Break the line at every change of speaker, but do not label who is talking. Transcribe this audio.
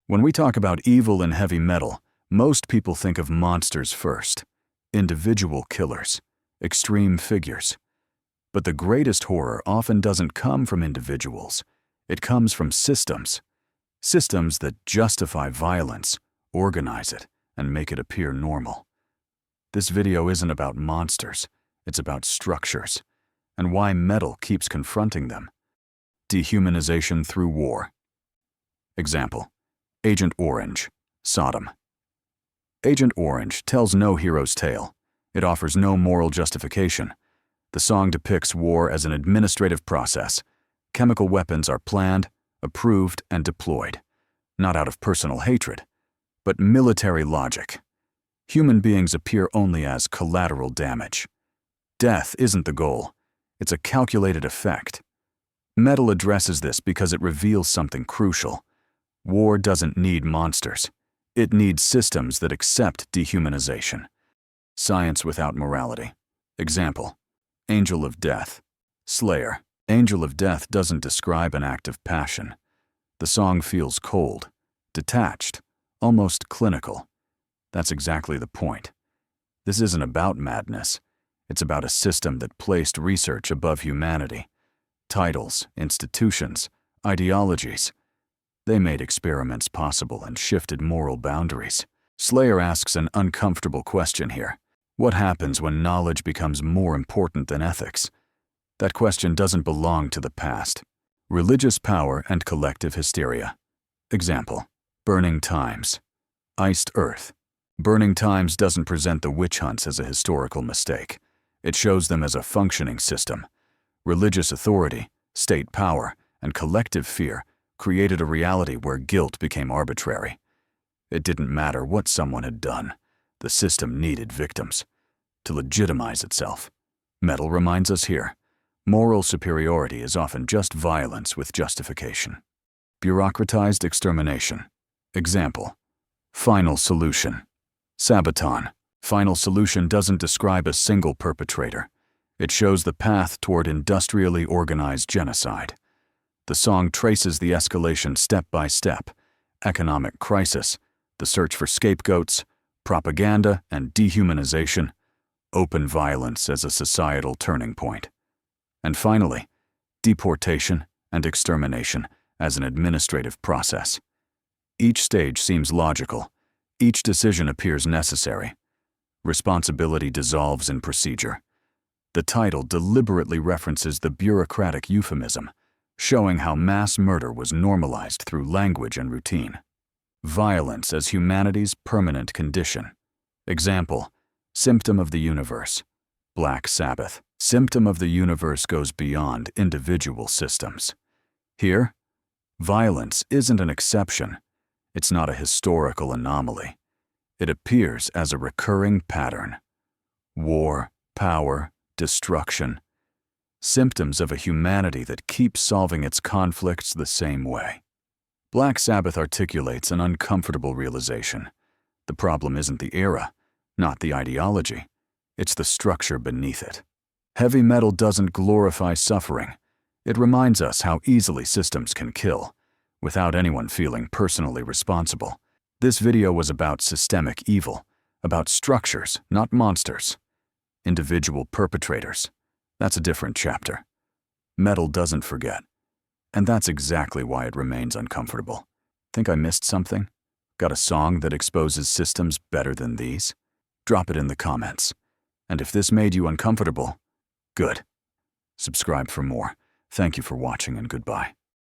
When we talk about evil in heavy metal, most people think of monsters first, individual killers, extreme figures. But the greatest horror often doesn't come from individuals. It comes from systems. Systems that justify violence, organize it, and make it appear normal. This video isn't about monsters, it's about structures, and why metal keeps confronting them. Dehumanization through war. Example: Agent Orange, Sodom. Agent Orange tells no hero's tale. It offers no moral justification. The song depicts war as an administrative process. Chemical weapons are planned, approved, and deployed, not out of personal hatred, but military logic. Human beings appear only as collateral damage. Death isn't the goal. It's a calculated effect. Metal addresses this because it reveals something crucial. War doesn't need monsters. It needs systems that accept dehumanization. Science without morality. Example: Angel of Death, Slayer. Angel of Death doesn't describe an act of passion. The song feels cold, detached, almost clinical. That's exactly the point. This isn't about madness. It's about a system that placed research above humanity. Titles, institutions, ideologies. They made experiments possible and shifted moral boundaries. Slayer asks an uncomfortable question here. What happens when knowledge becomes more important than ethics? That question doesn't belong to the past. Religious power and collective hysteria. Example: Burning Times, Iced Earth. Burning Times doesn't present the witch hunts as a historical mistake. It shows them as a functioning system. Religious authority, state power, and collective fear created a reality where guilt became arbitrary. It didn't matter what someone had done. The system needed victims to legitimize itself. Metal reminds us here, moral superiority is often just violence with justification. Bureaucratized extermination. Example: Final Solution, Sabaton. Final Solution doesn't describe a single perpetrator. It shows the path toward industrially organized genocide. The song traces the escalation step by step: economic crisis, the search for scapegoats, propaganda and dehumanization, open violence as a societal turning point. And finally, deportation and extermination as an administrative process. Each stage seems logical. Each decision appears necessary. Responsibility dissolves in procedure. The title deliberately references the bureaucratic euphemism, showing how mass murder was normalized through language and routine. Violence as humanity's permanent condition. Example: Symptom of the Universe, Black Sabbath. Symptom of the Universe goes beyond individual systems. Here, violence isn't an exception. It's not a historical anomaly. It appears as a recurring pattern. War, power, destruction. Symptoms of a humanity that keeps solving its conflicts the same way. Black Sabbath articulates an uncomfortable realization. The problem isn't the era, not the ideology. It's the structure beneath it. Heavy metal doesn't glorify suffering. It reminds us how easily systems can kill, without anyone feeling personally responsible. This video was about systemic evil, about structures, not monsters. Individual perpetrators. That's a different chapter. Metal doesn't forget. And that's exactly why it remains uncomfortable. Think I missed something? Got a song that exposes systems better than these? Drop it in the comments. And if this made you uncomfortable, good. Subscribe for more. Thank you for watching and goodbye.